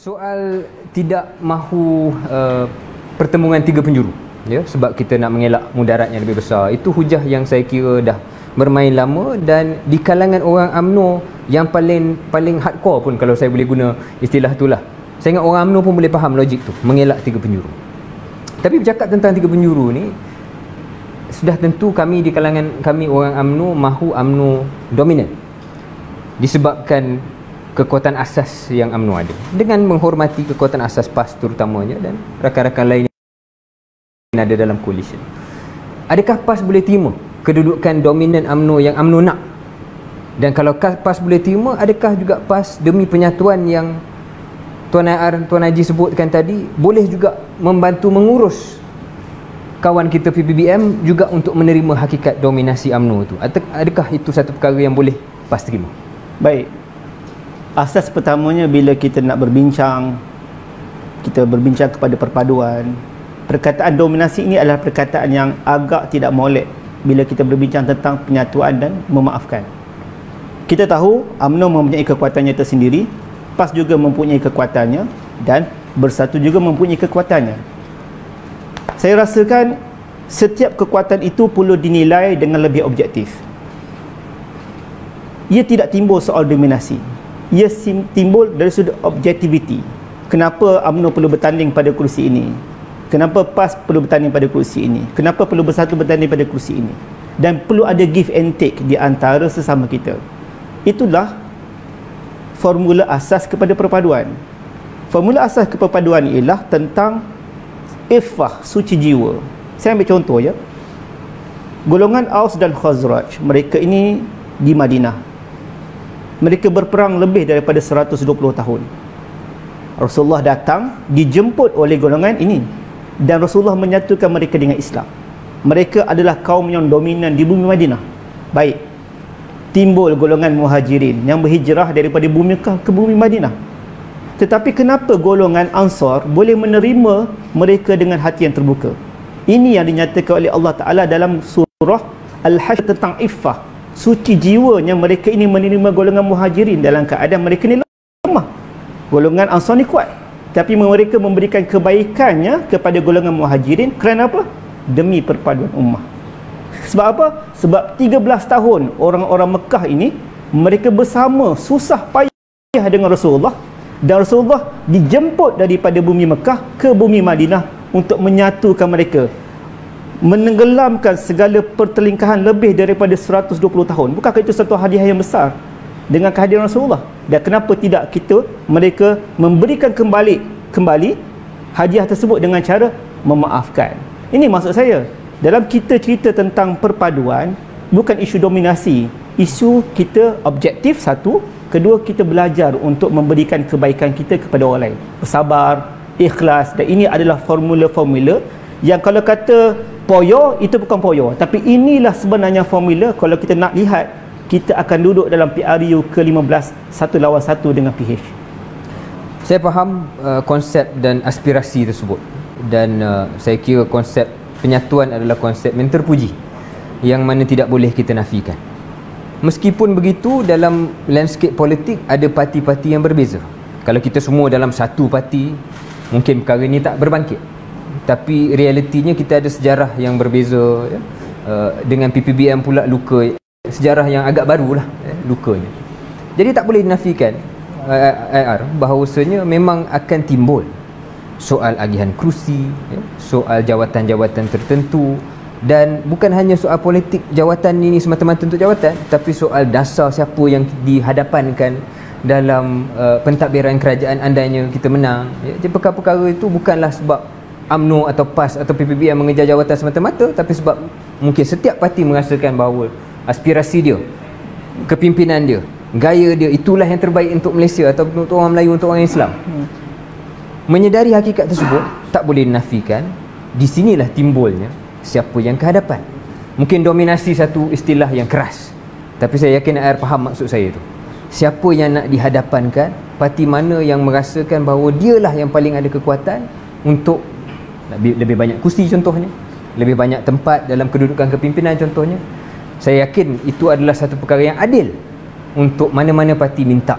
Soal tidak mahu pertemuan tiga penjuru, ya, sebab kita nak mengelak mudarat yang lebih besar, itu hujah yang saya kira dah bermain lama, dan di kalangan orang UMNO yang paling hardcore pun, kalau saya boleh guna istilah itulah, saya ingat orang UMNO pun boleh faham logik tu, mengelak tiga penjuru. Tapi bercakap tentang tiga penjuru ni, sudah tentu kami di kalangan kami orang UMNO mahu UMNO dominan, disebabkan kekuatan asas yang UMNO ada, dengan menghormati kekuatan asas PAS terutamanya dan rakan-rakan lain yang ada dalam coalition. Adakah PAS boleh terima kedudukan dominan UMNO yang UMNO nak? Dan kalau PAS boleh terima, adakah juga PAS demi penyatuan yang Tuan Haji sebutkan tadi, boleh juga membantu mengurus kawan kita PPBM juga untuk menerima hakikat dominasi UMNO itu? Adakah itu satu perkara yang boleh PAS terima? Baik. Asas pertamanya, bila kita nak berbincang, kita berbincang kepada perpaduan, perkataan dominasi ini adalah perkataan yang agak tidak molek bila kita berbincang tentang penyatuan dan memaafkan. Kita tahu UMNO mempunyai kekuatannya tersendiri, PAS juga mempunyai kekuatannya, dan Bersatu juga mempunyai kekuatannya. Saya rasakan setiap kekuatan itu perlu dinilai dengan lebih objektif. Ia tidak timbul soal dominasi, ia timbul dari sudut objektiviti. Kenapa UMNO perlu bertanding pada kursi ini? Kenapa PAS perlu bertanding pada kursi ini? Kenapa perlu Bersatu bertanding pada kursi ini? Dan perlu ada give and take di antara sesama kita. Itulah formula asas kepada perpaduan. Formula asas keperpaduan ialah tentang iffah, suci jiwa. Saya ambil contoh ya. Golongan Aus dan Khazraj, mereka ini di Madinah. Mereka berperang lebih daripada 120 tahun. Rasulullah datang dijemput oleh golongan ini, dan Rasulullah menyatukan mereka dengan Islam. Mereka adalah kaum yang dominan di bumi Madinah. Baik, timbul golongan Muhajirin yang berhijrah daripada bumi Mekah ke bumi Madinah. Tetapi kenapa golongan Ansar boleh menerima mereka dengan hati yang terbuka? Ini yang dinyatakan oleh Allah Ta'ala dalam surah Al-Hashr tentang iffah, suci jiwanya mereka ini menerima golongan Muhajirin dalam keadaan mereka ni lemah. Golongan Ansar ni kuat, tapi mereka memberikan kebaikannya kepada golongan Muhajirin kerana apa? Demi perpaduan ummah. Sebab apa? Sebab 13 tahun orang-orang Mekah ini mereka bersama susah payah dengan Rasulullah, dan Rasulullah dijemput daripada bumi Mekah ke bumi Madinah untuk menyatukan mereka, menenggelamkan segala pertelingkahan lebih daripada 120 tahun. Bukankah itu satu hadiah yang besar dengan kehadiran Rasulullah? Dan kenapa tidak mereka memberikan kembali hadiah tersebut dengan cara memaafkan? Ini maksud saya. Dalam kita cerita tentang perpaduan, bukan isu dominasi. Isu kita objektif, satu. Kedua, kita belajar untuk memberikan kebaikan kita kepada orang lain. Bersabar, ikhlas. Dan ini adalah formula-formula yang kalau kata poyo, itu bukan poyo, tapi inilah sebenarnya formula. Kalau kita nak lihat, kita akan duduk dalam PRU ke-15 satu lawan satu dengan PH. Saya faham konsep dan aspirasi tersebut, dan saya kira konsep penyatuan adalah konsep yang terpuji, yang mana tidak boleh kita nafikan. Meskipun begitu, dalam landscape politik ada parti-parti yang berbeza. Kalau kita semua dalam satu parti, mungkin perkara ini tak berbangkit. Tapi realitinya kita ada sejarah yang berbeza, ya? Dengan PPBM pula luka, sejarah yang agak barulah, lukanya. Jadi tak boleh dinafikan IR bahawasanya memang akan timbul soal agihan kerusi, ya? Soal jawatan-jawatan tertentu, dan bukan hanya soal politik jawatan ini semata-mata untuk jawatan, tapi soal dasar siapa yang dihadapankan dalam pentadbiran kerajaan andainya kita menang, ya? Jadi perkara-perkara itu bukanlah sebab UMNO atau PAS atau PPBM mengejar jawatan semata-mata, tapi sebab mungkin setiap parti merasakan bahawa aspirasi dia, kepimpinan dia, gaya dia, itulah yang terbaik untuk Malaysia atau untuk orang Melayu, untuk orang Islam. Menyedari hakikat tersebut, tak boleh dinafikan. Di sinilah timbulnya siapa yang kehadapan. Mungkin dominasi satu istilah yang keras, tapi saya yakin AR faham maksud saya tu. Siapa yang nak dihadapankan, parti mana yang merasakan bahawa dialah yang paling ada kekuatan untuk lebih banyak kursi contohnya, lebih banyak tempat dalam kedudukan kepimpinan contohnya. Saya yakin itu adalah satu perkara yang adil untuk mana-mana parti minta.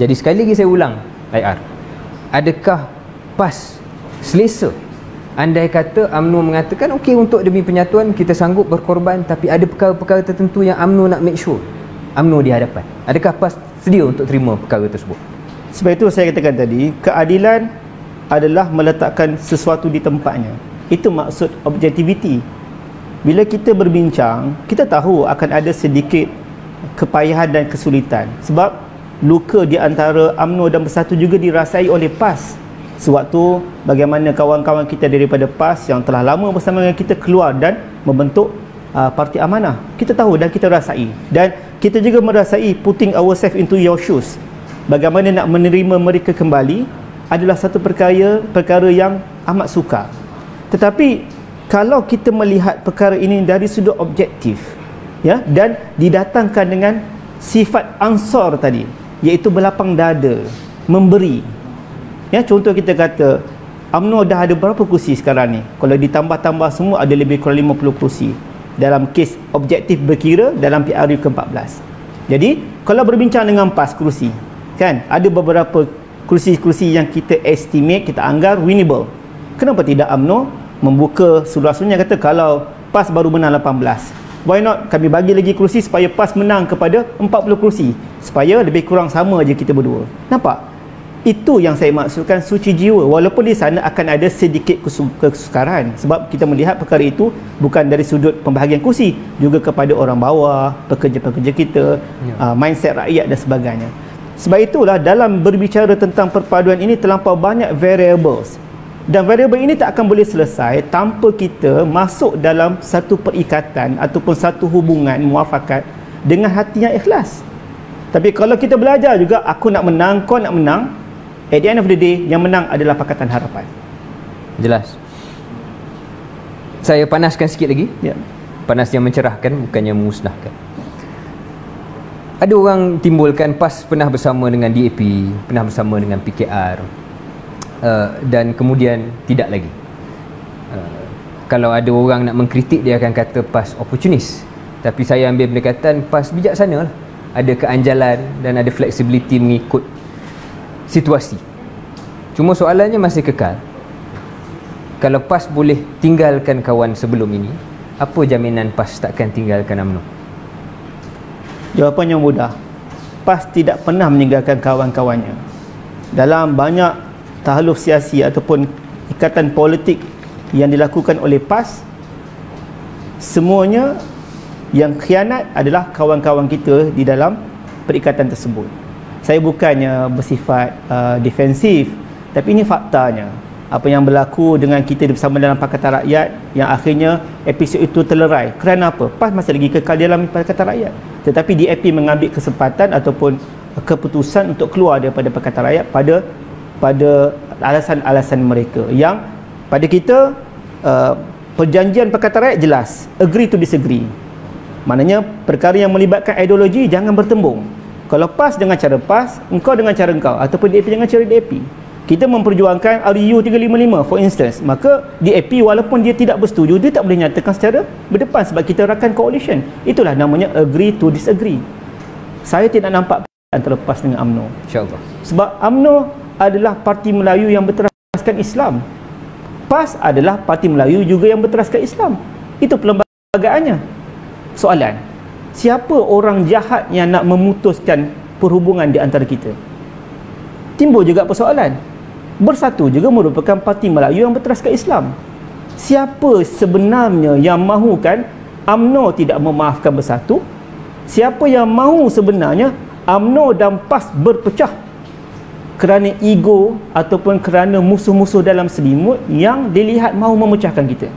Jadi sekali lagi saya ulang, IR, adakah PAS selesa andai kata UMNO mengatakan okey, untuk demi penyatuan kita sanggup berkorban, tapi ada perkara-perkara tertentu yang UMNO nak make sure UMNO di hadapan? Adakah PAS sedia untuk terima perkara tersebut? Sebab itu saya katakan tadi, keadilan adalah meletakkan sesuatu di tempatnya. Itu maksud objektiviti. Bila kita berbincang, kita tahu akan ada sedikit kepayahan dan kesulitan, sebab luka di antara UMNO dan Bersatu juga dirasai oleh PAS. Sewaktu bagaimana kawan-kawan kita daripada PAS yang telah lama bersama dengan kita keluar dan membentuk Parti Amanah, kita tahu dan kita rasai. Dan kita juga merasai putting ourselves into your shoes. Bagaimana nak menerima mereka kembali adalah satu perkara yang amat sukar. Tetapi kalau kita melihat perkara ini dari sudut objektif, ya, dan didatangkan dengan sifat ansor tadi, iaitu berlapang dada, memberi. Ya, contoh kita kata UMNO dah ada berapa kursi sekarang ni? Kalau ditambah-tambah semua ada lebih kurang 50 kursi. Dalam kes objektif berkira dalam PRU ke-14. Jadi, kalau berbincang dengan PAS kursi, kan, ada beberapa kursi-kursi yang kita estimate, kita anggar winnable. Kenapa tidak UMNO membuka seluas-luasnya, kata kalau PAS baru menang 18, why not kami bagi lagi kursi supaya PAS menang kepada 40 kursi, supaya lebih kurang sama je kita berdua. Nampak? Itu yang saya maksudkan suci jiwa. Walaupun di sana akan ada sedikit kesukaran, sebab kita melihat perkara itu bukan dari sudut pembahagian kursi, juga kepada orang bawah, pekerja-pekerja kita, mindset rakyat dan sebagainya. Sebab itulah dalam berbicara tentang perpaduan ini terlampau banyak variables, dan variable ini tak akan boleh selesai tanpa kita masuk dalam satu perikatan ataupun satu hubungan muafakat dengan hati yang ikhlas. Tapi kalau kita belajar juga, aku nak menang, kau nak menang, at the end of the day, yang menang adalah Pakatan Harapan. Jelas. Saya panaskan sikit lagi. Ya. Panas yang mencerahkan, bukannya memusnahkan. Ada orang timbulkan PAS pernah bersama dengan DAP, pernah bersama dengan PKR, dan kemudian tidak lagi. Kalau ada orang nak mengkritik, dia akan kata PAS oportunis. Tapi saya ambil pendekatan PAS bijaksana lah. Ada keanjalan dan ada flexibility mengikut situasi. Cuma soalannya masih kekal. Kalau PAS boleh tinggalkan kawan sebelum ini, apa jaminan PAS takkan tinggalkan UMNO? Jawapannya mudah. PAS tidak pernah meninggalkan kawan-kawannya. Dalam banyak tahaluf siasi ataupun ikatan politik yang dilakukan oleh PAS, semuanya yang khianat adalah kawan-kawan kita di dalam perikatan tersebut. Saya bukannya bersifat defensif, tapi ini faktanya. Apa yang berlaku dengan kita bersama dalam Pakatan Rakyat, yang akhirnya episod itu terlerai. Kerana apa? PAS masih lagi kekal dalam Pakatan Rakyat, tetapi DAP mengambil kesempatan ataupun keputusan untuk keluar daripada Pakatan Rakyat pada alasan-alasan mereka, yang pada kita perjanjian Pakatan Rakyat jelas, agree to disagree. Maknanya perkara yang melibatkan ideologi jangan bertembung. Kalau PAS dengan cara PAS, engkau dengan cara engkau, ataupun DAP dengan cara DAP. Kita memperjuangkan RU 355 for instance, maka DAP walaupun dia tidak bersetuju, dia tak boleh nyatakan secara berdepan sebab kita rakan coalition. Itulah namanya agree to disagree. Saya tidak nampak antara PAS dengan UMNO, InsyaAllah. sebab UMNO adalah parti Melayu yang berteraskan Islam. PAS adalah parti Melayu juga yang berteraskan Islam. Itu perlembagaannya. Soalan, siapa orang jahat yang nak memutuskan perhubungan di antara kita? Timbul juga persoalan. Bersatu juga merupakan parti Melayu yang berteraskan Islam. Siapa sebenarnya yang mahukan UMNO tidak memaafkan Bersatu? Siapa yang mahu sebenarnya UMNO dan PAS berpecah kerana ego ataupun kerana musuh-musuh dalam selimut yang dilihat mahu memecahkan kita?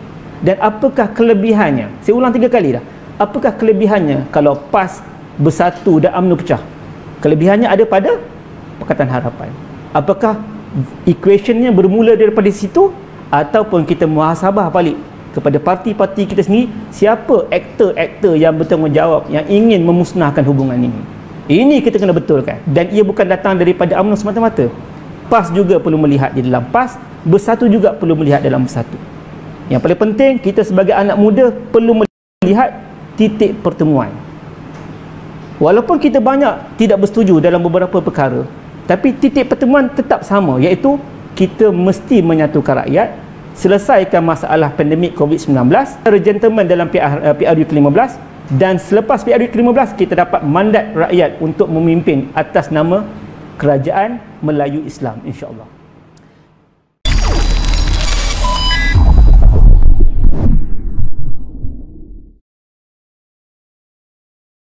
Dan apakah kelebihannya? Saya ulang 3 kali dah. Apakah kelebihannya kalau PAS bersatu dan UMNO pecah? Kelebihannya ada pada Pakatan Harapan. Apakah equationnya bermula daripada situ, ataupun kita muhasabah balik kepada parti-parti kita sendiri, siapa aktor-aktor yang bertanggungjawab yang ingin memusnahkan hubungan ini? Ini kita kena betulkan, dan ia bukan datang daripada UMNO semata-mata. PAS juga perlu melihat di dalam PAS, Bersatu juga perlu melihat dalam Bersatu. Yang paling penting, kita sebagai anak muda perlu melihat titik pertemuan. Walaupun kita banyak tidak bersetuju dalam beberapa perkara, tapi titik pertemuan tetap sama, iaitu kita mesti menyatukan rakyat, selesaikan masalah pandemik COVID-19, gentleman dalam PRU ke-15, dan selepas PRU ke-15 kita dapat mandat rakyat untuk memimpin atas nama Kerajaan Melayu Islam, insya-Allah.